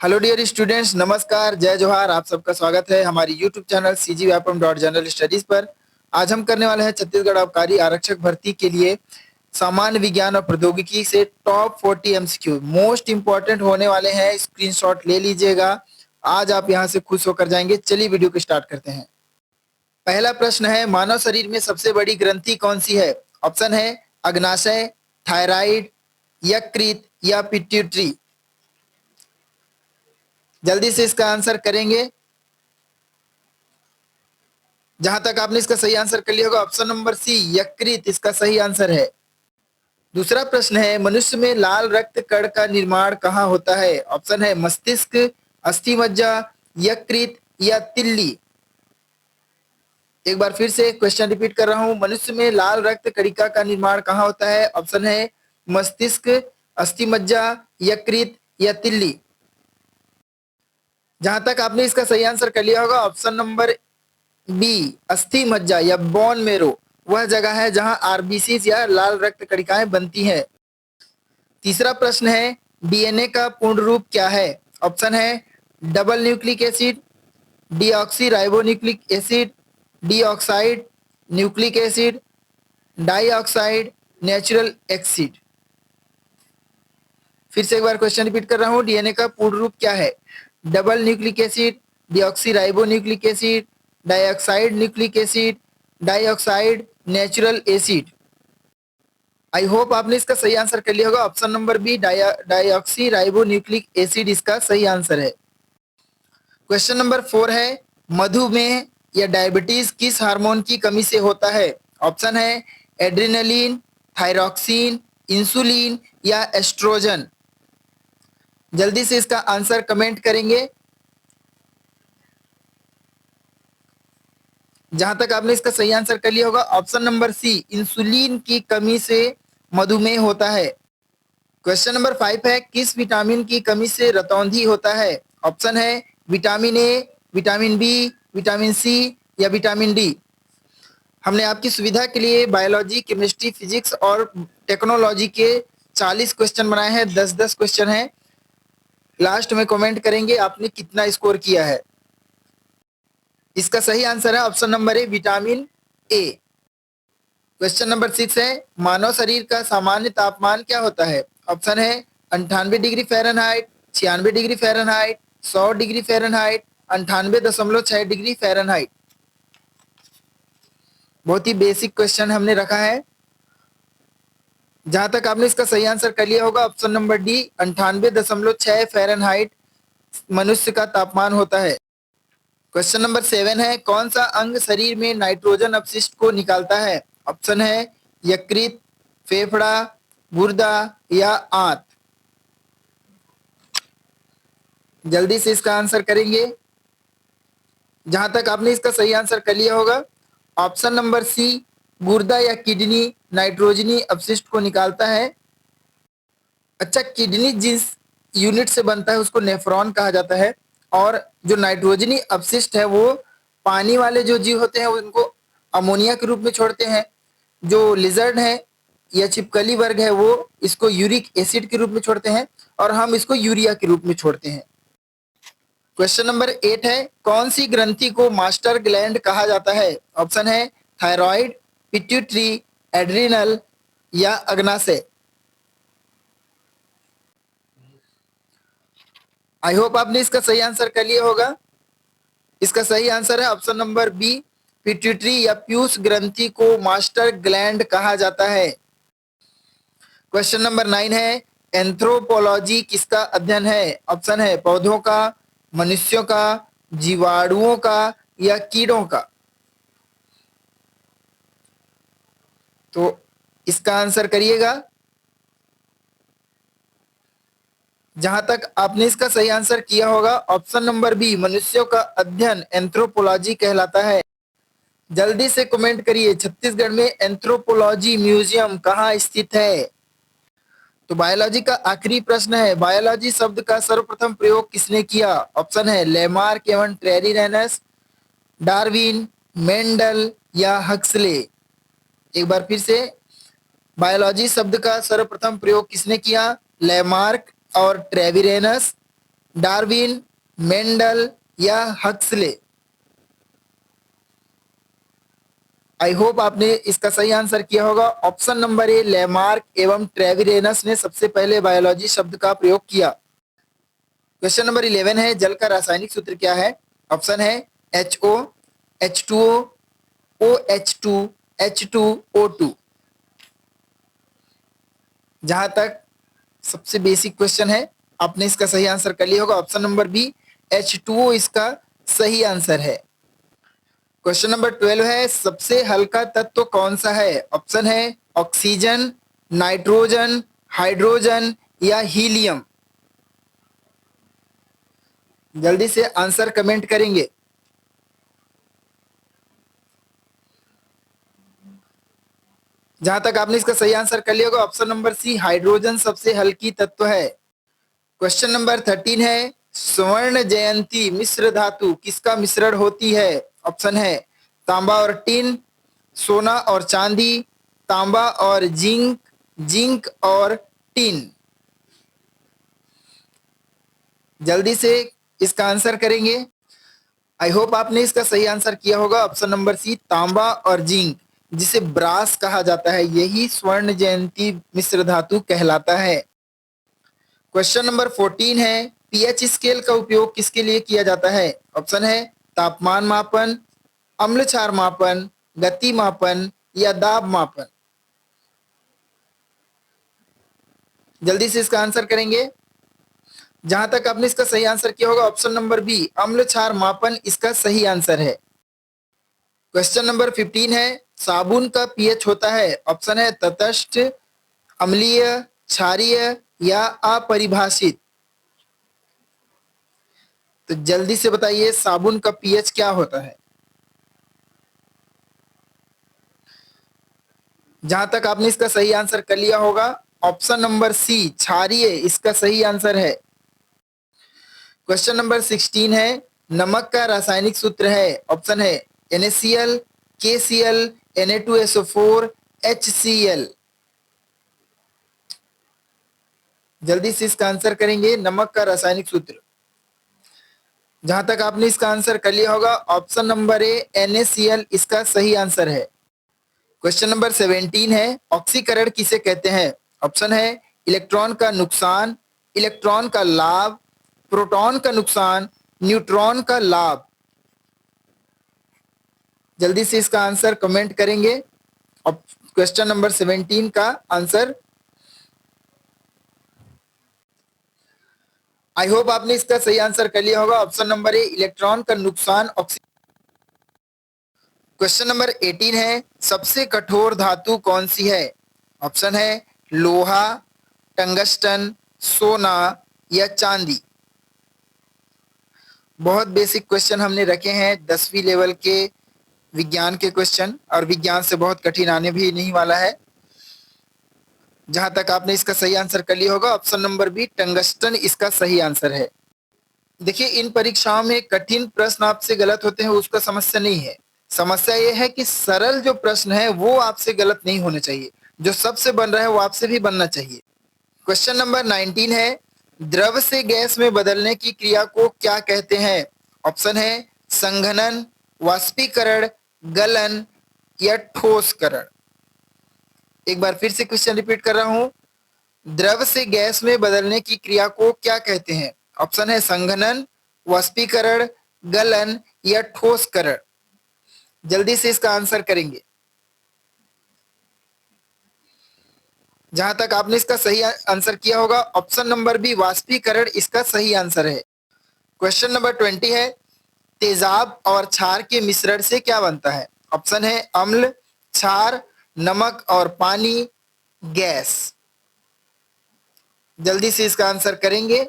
Hello dear students, नमस्कार, जय जोहार। आप सबका स्वागत है हमारी यूट्यूब चैनल cgvyapam.जनरल स्टडीज पर। आज हम करने वाले हैं छत्तीसगढ़ आबकारी आरक्षक भर्ती के लिए सामान्य विज्ञान और प्रौद्योगिकी से टॉप 40 एमसीक्यू मोस्ट इंपॉर्टेंट होने वाले हैं। स्क्रीनशॉट ले लीजिएगा, आज आप यहां से खुश होकर जाएंगे। चलिए वीडियो को स्टार्ट करते हैं। पहला प्रश्न है, मानव शरीर में सबसे बड़ी ग्रंथि कौन सी है? ऑप्शन है अग्नाशय, थायराइड, यकृत या पिट्यूटरी। जल्दी से इसका आंसर करेंगे। जहां तक आपने इसका सही आंसर कर लिया होगा, ऑप्शन नंबर सी यकृत इसका सही आंसर है। दूसरा प्रश्न है, मनुष्य में लाल रक्त कण का निर्माण कहाँ होता है? ऑप्शन है मस्तिष्क, अस्थि मज्जा, यकृत या तिल्ली। एक बार फिर से क्वेश्चन रिपीट कर रहा हूं, मनुष्य में लाल रक्त कणिका का निर्माण कहाँ होता है? ऑप्शन है मस्तिष्क, अस्थि मज्जा, यकृत या तिल्ली। जहां तक आपने इसका सही आंसर कर लिया होगा, ऑप्शन नंबर बी अस्थि मज्जा या बोन मेरो वह जगह है जहां आरबीसी या लाल रक्त कणिकाएं बनती हैं। तीसरा प्रश्न है, डीएनए का पूर्ण रूप क्या है? ऑप्शन है double nucleic acid, deoxyribonucleic acid, dioxide nucleic acid, dioxide natural acid. फिर से एक बार क्वेश्चन रिपीट कर रहा हूं, डीएनए का पूर्ण रूप क्या है? Double nucleic acid, deoxyribonucleic acid, dioxide nucleic acid, dioxide natural acid. I hope आपने इसका सही आंसर कर लिया होगा। Option number B deoxyribonucleic acid इसका सही आंसर है। क्वेश्चन नंबर 4 है, मधुमेह या डायबिटीज किस हार्मोन की कमी से होता है? ऑप्शन है एड्रेनलिन, थायरॉक्सिन, इंसुलिन या एस्ट्रोजन। जल्दी से इसका आंसर कमेंट करेंगे। जहां तक आपने इसका सही आंसर कर लिया होगा, ऑप्शन नंबर सी इंसुलिन की कमी से मधुमेह होता है। क्वेश्चन नंबर 5 है, किस विटामिन की कमी से रतौंधी होता है? ऑप्शन है vitamin A, vitamin B, vitamin C या विटामिन डी। हमने आपकी सुविधा के लिए बायोलॉजी, केमिस्ट्री, फिजिक्स और टेक्नोलॉजी के 40 क्वेश्चन बनाए हैं। 10-10 क्वेश्चन हैं। लास्ट में कमेंट करेंगे आपने कितना स्कोर किया है। इसका सही आंसर है option number A vitamin A. Question number 6 है, मानव शरीर का सामान्य तापमान क्या होता है? ऑप्शन है 98 degree Fahrenheit, 96 degree Fahrenheit, 100 degree Fahrenheit, 98.6 degree Fahrenheit. बहुत ही बेसिक क्वेश्चन हमने रखा है। जहां तक आपने इसका सही आंसर कर लिया होगा, ऑप्शन नंबर डी 98.6 फ़ारेनहाइट मनुष्य का तापमान होता है। क्वेश्चन नंबर 7 है, कौन सा अंग शरीर में नाइट्रोजन अपशिष्ट को निकालता है? ऑप्शन है यकृत, फेफड़ा, गुर्दा या आंत। जल्दी से इसका आंसर करेंगे। जहां तक आपने इसका सही आंसर कर लिया होगा, ऑप्शन नंबर सी गुर्दा या किडनी नाइट्रोजनी अपशिष्ट को निकालता है। अच्छा, किडनी जिस यूनिट से बनता है उसको नेफ्रॉन कहा जाता है, और जो नाइट्रोजनी अपशिष्ट है वो पानी वाले जो जीव होते हैं उनको अमोनिया के रूप में छोड़ते हैं। जो लिजर्ड है या छिपकली वर्ग है वो इसको यूरिक एसिड के रूप में छोड़ते हैं, और हम इसको यूरिया के रूप में छोड़ते हैं। क्वेश्चन नंबर 8 है, कौन सी ग्रंथि को मास्टर ग्लैंड कहा जाता है? ऑप्शन है थायराइड, पिट्यूटरी, एड्रिनल या अग्नाशय। आई होप आपने इसका सही आंसर कर लिया होगा। इसका सही आंसर है ऑप्शन नंबर बी पिट्यूटरी या पीयूष ग्रंथि को मास्टर ग्लैंड कहा जाता है। क्वेश्चन नंबर 9 है, एंथ्रोपोलॉजी किसका अध्ययन है? ऑप्शन है पौधों का, मनुष्यों का, जीवाणुओं का या कीड़ों का। तो इसका आंसर करिएगा। जहां तक आपने इसका सही आंसर किया होगा, ऑप्शन नंबर बी मनुष्यों का अध्ययन एंथ्रोपोलॉजी कहलाता है। जल्दी से कमेंट करिए, छत्तीसगढ़ में एंथ्रोपोलॉजी म्यूजियम कहाँ स्थित है? तो बायोलॉजी का आखिरी प्रश्न है, बायोलॉजी शब्द का सर्वप्रथम प्रयोग किसने किया? ऑप्शन है लेमार्क एवं ट्रेरिनस, डार्विन, मेंडल या हक्सले। एक बार फिर से, बायोलॉजी शब्द का सर्वप्रथम प्रयोग किसने किया? लेमार्क और ट्रेविरेनस, डार्विन, मेंडल या हक्सले? आई होप आपने इसका सही आंसर किया होगा। ऑप्शन नंबर ए, लेमार्क एवं ट्रेविरेनस ने सबसे पहले बायोलॉजी शब्द का प्रयोग किया। क्वेश्चन नंबर 11 है, जल का रासायनिक सूत्र क्या है? ऑप्शन है HO, H2O, OH2, H2O2। जहां तक सबसे बेसिक क्वेश्चन है, आपने इसका सही आंसर कर लिया होगा। ऑप्शन नंबर बी, H2O इसका सही आंसर है। क्वेश्चन नंबर 12 है, सबसे हल्का तत्व कौन सा है? ऑप्शन है ऑक्सीजन, नाइट्रोजन, हाइड्रोजन या हीलियम? जल्दी से आंसर कमेंट करेंगे। जहां तक आपने इसका सही आंसर कर लिया होगा, ऑप्शन नंबर सी, हाइड्रोजन सबसे हल्की तत्व है। क्वेश्चन नंबर 13 है, स्वर्ण जयंती मिश्र धातु किसका मिश्रण होती है? ऑप्शन है तांबा और टिन, सोना और चांदी, तांबा और जिंक, जिंक और टिन। जल्दी से इसका आंसर करेंगे। आई होप आपने इसका सही आंसर किया होगा। ऑप्शन नंबर सी, तांबा और जिंक, जिसे ब्रास कहा जाता है, यही स्वर्ण जयंती मिश्र धातु कहलाता है। क्वेश्चन नंबर 14 है, पीएच स्केल का उपयोग किसके लिए किया जाता है? ऑप्शन है तापमान मापन, अम्ल क्षार मापन, गति मापन या दाब मापन? जल्दी से इसका आंसर करेंगे। जहां तक आपने इसका सही आंसर किया होगा, ऑप्शन नंबर बी, अम्ल क्षार मापन इसका सही आंसर है। क्वेश्चन नंबर 15 है, साबुन का पीएच होता है? ऑप्शन है तटस्थ, अम्लीय, क्षारीय या अपरिभाषित? तो जल्दी से बताइए साबुन का पीएच क्या होता है। जहां तक आपने इसका सही आंसर कर लिया होगा, ऑप्शन नंबर सी, क्षारीय इसका सही आंसर है। क्वेश्चन नंबर 16 है, नमक का रासायनिक सूत्र है? ऑप्शन है NaCl, KCl, Na2SO4, HCl? जल्दी से इसका आंसर करेंगे। नमक का रासायनिक सूत्र, जहां तक आपने इसका आंसर कर लिया होगा, ऑप्शन नंबर ए, NaCl इसका सही आंसर है। क्वेश्चन नंबर 17 है, ऑक्सीकरण किसे कहते हैं? ऑप्शन है इलेक्ट्रॉन का नुकसान, इलेक्ट्रॉन का लाभ, प्रोटॉन का नुकसान, न्यूट्रॉन का लाभ? जल्दी से इसका आंसर कमेंट करेंगे। अब क्वेश्चन नंबर 17 का आंसर। आई होप आपने इसका सही आंसर कर लिया होगा। ऑप्शन नंबर ए, इलेक्ट्रॉन का नुकसान ऑक्सी। क्वेश्चन नंबर 18 है, सबसे कठोर धातु कौन सी है? ऑप्शन है लोहा, टंगस्टन, सोना या चांदी? बहुत बेसिक क्वेश्चन हमने रखे हैं, 10वीं लेवल के विज्ञान के क्वेश्चन, और विज्ञान से बहुत कठिन आने भी नहीं वाला है। जहां तक आपने इसका सही आंसर कर लिया होगा, ऑप्शन नंबर बी, टंगस्टन इसका सही आंसर है। देखिए, इन परीक्षाओं में कठिन प्रश्न आपसे गलत होते हैं उसका समस्या नहीं है। समस्या यह है कि सरल जो प्रश्न है वो आपसे गलत नहीं होने चाहिए, जो सबसे बन रहा है वो आपसे भी बनना चाहिए। क्वेश्चन नंबर 19 है, द्रव से गैस में बदलने की क्रिया को क्या कहते हैं? ऑप्शन है संघनन, वाष्पीकरण, गलन या ठोसकरण? एक बार फिर से क्वेश्चन रिपीट कर रहा हूं, द्रव से गैस में बदलने की क्रिया को क्या कहते हैं? ऑप्शन है संघनन, वाष्पीकरण, गलन या ठोसकरण? जल्दी से इसका आंसर करेंगे। जहां तक आपने इसका सही आंसर किया होगा, ऑप्शन नंबर बी, वाष्पीकरण इसका सही आंसर है। क्वेश्चन नंबर 20 है, तेजाब और क्षार के मिश्रण से क्या बनता है? ऑप्शन है अम्ल, क्षार, नमक और पानी, गैस? जल्दी से इसका आंसर करेंगे।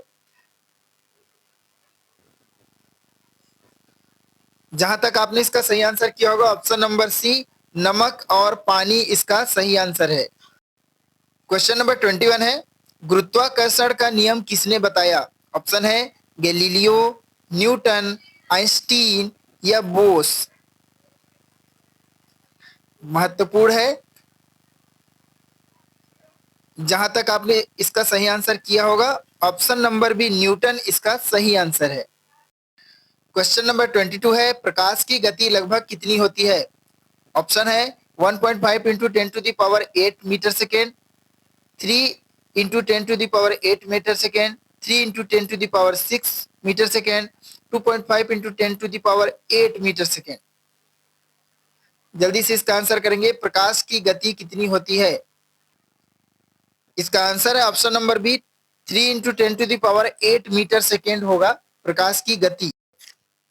जहां तक आपने इसका सही आंसर किया होगा, ऑप्शन नंबर सी, नमक और पानी इसका सही आंसर है। क्वेश्चन नंबर 21 है, गुरुत्वाकर्षण का नियम किसने बताया? ऑप्शन है गैलीलियो, न्यूटन, आइंस्टीन या बोस? महत्वपूर्ण है। जहां तक आपने इसका सही आंसर किया होगा, ऑप्शन नंबर बी न्यूटन इसका सही आंसर है। क्वेश्चन नंबर 22 है, प्रकाश की गति लगभग कितनी होती है? ऑप्शन है 1.5 into 10⁸ metre second, 3 into 10⁸ metre second, 3 into 10⁶ metre second, 2.5 into 10⁸ metre second. जल्दी से इसका आंसर करेंगे, प्रकाश की गति कितनी होती है? इसका आंसर है option number B 3 into 10⁸ metre second होगा प्रकाश की गति।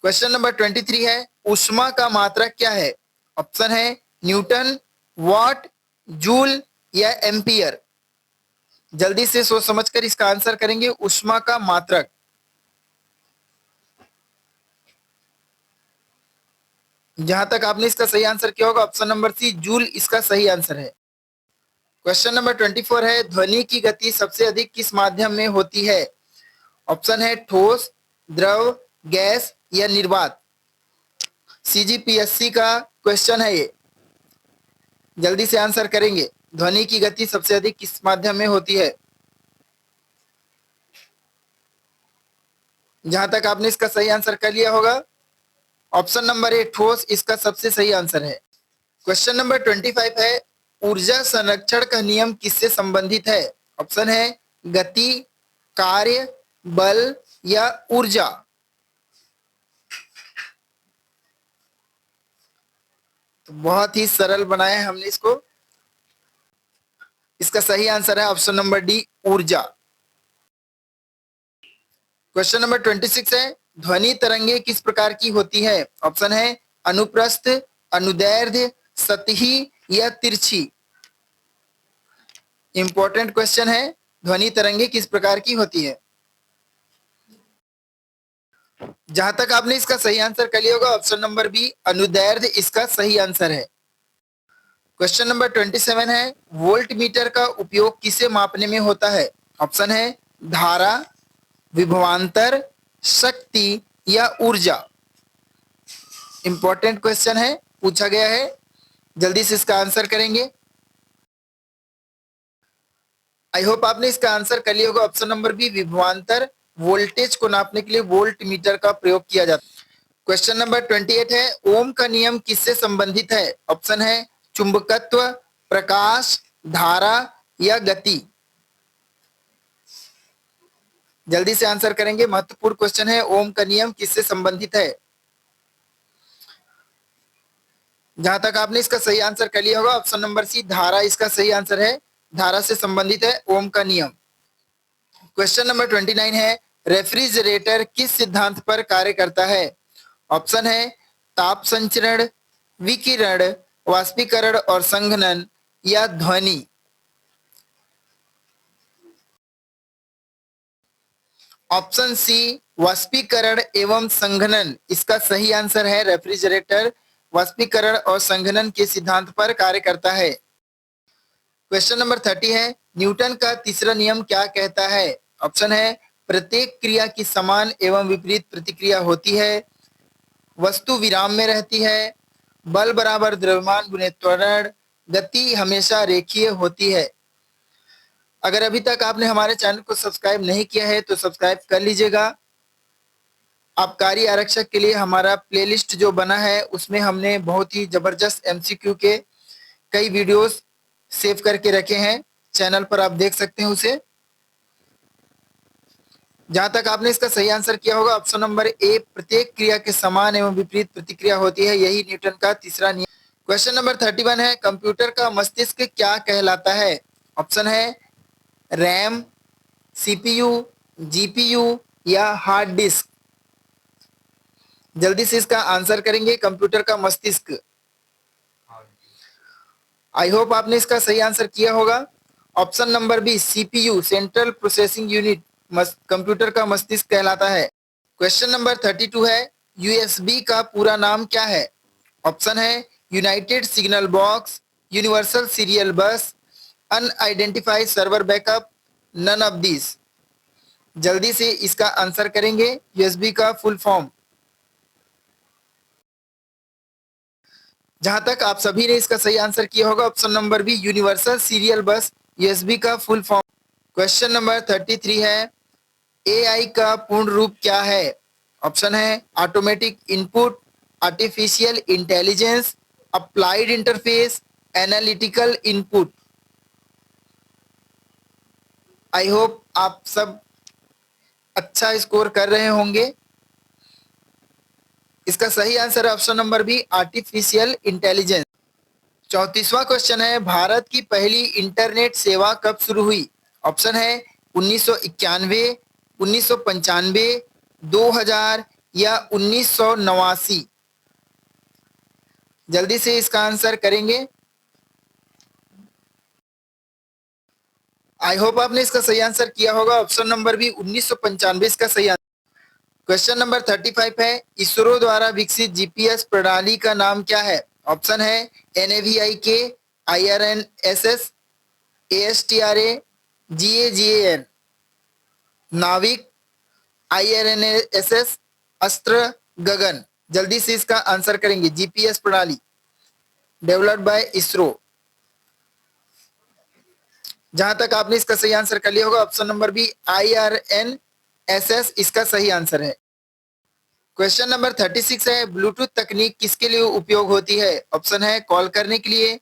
क्वेश्चन नंबर 23 है, ऊष्मा का मात्रक क्या है? ऑप्शन है न्यूटन, वॉट, जूल या एम्पियर। जल्दी से सोच समझकर इसका आंसर करेंगे, ऊष्मा का मात्रक। जहां तक आपने इसका सही आंसर किया होगा ऑप्शन नंबर सी जूल इसका सही आंसर है। क्वेश्चन नंबर 24 है, ध्वनि की गति सबसे अधिक किस माध्यम में होती है? ऑप्शन है ठोस, द्रव, गैस या निर्वात। सीजीपीएससी का क्वेश्चन है ये, जल्दी से आंसर करेंगे, ध्वनि की गति सबसे अधिक किस माध्यम में होती है? जहां तक आपने इसका सही आंसर कर लिया होगा ऑप्शन नंबर ए ठोस इसका सबसे सही आंसर है। क्वेश्चन नंबर 25 है, ऊर्जा संरक्षण का नियम किससे संबंधित है? ऑप्शन है गति, कार्य, बल या ऊर्जा। तो बहुत ही सरल बनाया है हमने इसको, इसका सही आंसर है ऑप्शन नंबर डी ऊर्जा। क्वेश्चन नंबर 26 है, ध्वनि तरंगे किस प्रकार की होती है? ऑप्शन है अनुप्रस्थ, अनुदैर्ध्य, सतही या तिरछी। इंपॉर्टेंट क्वेश्चन है, ध्वनि तरंगे किस प्रकार की होती है? जहां तक आपने इसका सही आंसर कर लिया होगा ऑप्शन नंबर बी अनुदैर्ध्य इसका सही आंसर है। क्वेश्चन नंबर 27 है, वोल्ट मीटर का उपयोग किसे मापने में होता है? ऑप्शन है धारा, विभवांतर, शक्ति या ऊर्जा। इंपॉर्टेंट क्वेश्चन है, पूछा गया है, जल्दी से इसका आंसर करेंगे। आई होप आपने इसका आंसर कर लिया होगा ऑप्शन नंबर बी विभवांतर। वोल्टेज को नापने के लिए वोल्ट मीटर का प्रयोग किया जाता है। क्वेश्चन नंबर 28 है, ओम का नियम किससे संबंधित है? ऑप्शन है चुंबकत्व, प्रकाश, धारा या गति। जल्दी से आंसर करेंगे, महत्वपूर्ण क्वेश्चन है, ओम का नियम किससे संबंधित है? जहां तक आपने इसका सही आंसर कर लिया होगा ऑप्शन नंबर सी धारा इसका सही आंसर है, धारा से संबंधित है ओम का नियम। क्वेश्चन नंबर 29 है, रेफ्रिजरेटर किस सिद्धांत पर कार्य करता है? ऑप्शन है ताप संचरण, विकिरण, वाष्पीकरण और संघनन या ध्वनि। ऑप्शन सी वाष्पीकरण एवं संघनन इसका सही आंसर है। रेफ्रिजरेटर वाष्पीकरण और संघनन के सिद्धांत पर कार्य करता है। क्वेश्चन नंबर 30 है, न्यूटन का तीसरा नियम क्या कहता है? ऑप्शन है प्रत्येक क्रिया की समान एवं विपरीत प्रतिक्रिया होती है, वस्तु विराम में रहती है, बल बराबर द्रव्यमान गुणे त्वरण, गति हमेशा रेखीय होती है। अगर अभी तक आपने हमारे चैनल को सब्सक्राइब नहीं किया है तो सब्सक्राइब कर लीजिएगा। आबकारी आरक्षक के लिए हमारा प्लेलिस्ट जो बना है उसमें हमने बहुत ही जबरदस्त एमसीक्यू के कई वीडियोस सेव करके रखे हैं, चैनल पर आप देख सकते हैं उसे। जहां तक आपने इसका सही आंसर किया होगा ऑप्शन नंबर ए प्रत्येक क्रिया के समान एवं विपरीत प्रतिक्रिया होती है, यही न्यूटन का तीसरा नियम। क्वेश्चन नंबर 31 है, कंप्यूटर का मस्तिष्क क्या कहलाता है? ऑप्शन है रैम, सीपीयू, जीपीयू या हार्ड डिस्क। जल्दी से इसका आंसर करेंगे, कंप्यूटर का मस्तिष्क। आई होप आपने इसका सही आंसर किया होगा option number B CPU central processing unit computer का मस्तिष्क कहलाता है। क्वेश्चन नंबर 32 है, यूएसबी का पूरा नाम क्या है? ऑप्शन है united signal box, universal serial bus, unidentified server backup, none of this. जल्दी से इसका आंसर करेंगे, यूएसबी का फुल फॉर्म। जहां तक आप सभी ने इसका सही आंसर किया होगा option number B universal serial bus USB का फुल फॉर्म। क्वेश्चन नंबर 33 है, एआई का पूर्ण रूप क्या है? ऑप्शन है automatic input, artificial intelligence, applied interface, analytical input. I hope आप सब अच्छा स्कोर कर रहे होंगे। इसका सही आंसर है option number B, artificial intelligence. 34वां क्वेश्चन है, भारत की पहली इंटरनेट सेवा कब शुरू हुई? ऑप्शन है 1991, 1995, 2000 या 1989। जल्दी से इसका आंसर करेंगे। आई होप आपने इसका सही आंसर किया होगा। ऑप्शन नंबर बी 1995 इसका सही आंसर। क्वेश्चन नंबर 35 है, इसरो द्वारा विकसित जीपीएस प्रणाली का नाम क्या है? ऑप्शन है NAVIK, IRNSS, ASTRA, GAGAN। नाविक, IRNSS, अस्त्र, गगन। जल्दी से इसका आंसर करेंगे। जीपीएस प्रणाली डेवलप्ड बाय इसरो। जहां तक आपने इसका सही आंसर कर लिया होगा, ऑप्शन नंबर बी IRNSS इसका सही आंसर है। क्वेश्चन नंबर 36 है, ब्लूटूथ तकनीक किसके लिए उपयोग होती है? ऑप्शन है कॉल करने के लिए,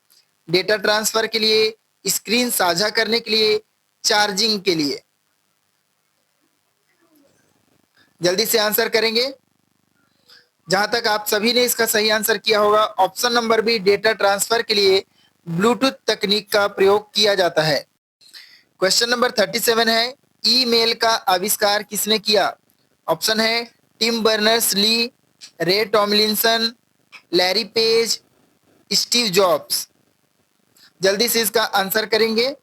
डेटा ट्रांसफर के लिए, स्क्रीन साझा करने के लिए, चार्जिंग के लिए। जल्दी से आंसर करेंगे। जहां तक आप सभी ने इसका सही आंसर किया होगा, option number B data transfer के लिए ब्लूटूथ तकनीक का प्रयोग किया जाता है। क्वेश्चन नंबर 37 है, ईमेल का आविष्कार किसने किया? ऑप्शन है टिम बर्नर्स ली, रे Tomlinson, Larry page, Steve jobs. जल्दी से इसका आंसर करेंगे।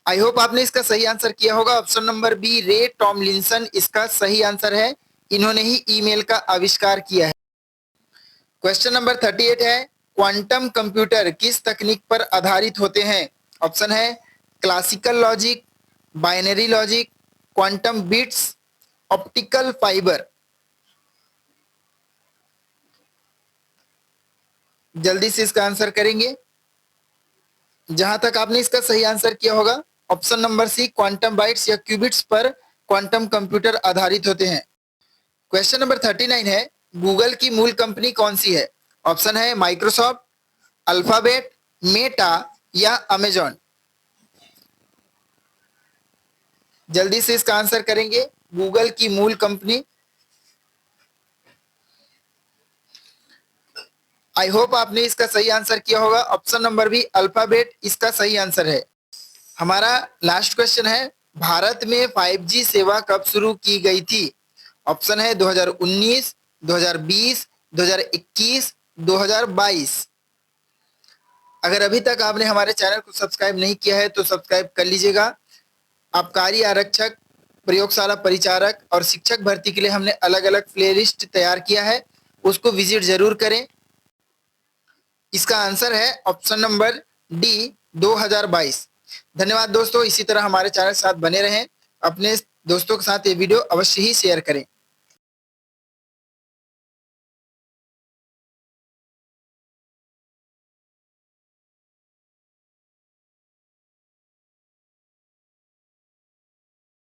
आई होप आपने इसका सही आंसर किया होगा। ऑप्शन नंबर बी रे टॉमलिंसन इसका सही आंसर है। इन्होंने ही ईमेल का आविष्कार किया है। क्वेश्चन नंबर 38 है, क्वांटम कंप्यूटर किस तकनीक पर आधारित होते हैं? ऑप्शन है classical logic, binary logic, quantum bits, optical fibre. जल्दी से इसका आंसर करेंगे। जहां तक आपने इसका सही आंसर किया होगा, option number C quantum bytes या क्यूबिट्स पर क्वांटम कंप्यूटर आधारित होते हैं। क्वेश्चन नंबर 39 है, गूगल की मूल कंपनी कौन सी है? ऑप्शन है माइक्रोसॉफ्ट, अल्फाबेट, मेटा या अमेजॉन। जल्दी से इसका आंसर करेंगे। गूगल की मूल कंपनी। आई होप आपने इसका सही आंसर किया होगा। ऑप्शन नंबर बी अल्फाबेट इसका सही आंसर है। हमारा लास्ट क्वेश्चन है, भारत में 5G सेवा कब शुरू की गई थी? ऑप्शन है 2019, 2020, 2021, 2022। अगर अभी तक आपने हमारे चैनल को सब्सक्राइब नहीं किया है तो सब्सक्राइब कर लीजिएगा। आबकारी आरक्षक, प्रयोगशाला परिचारक और शिक्षक भर्ती के लिए हमने अलग अलग प्लेलिस्ट तैयार किया है, उसको विजिट जरूर करें। इसका आंसर है ऑप्शन नंबर डी 2022। धन्यवाद दोस्तों। इसी तरह हमारे चैनल के साथ बने रहें। अपने दोस्तों के साथ ये वीडियो अवश्य ही शेयर करें।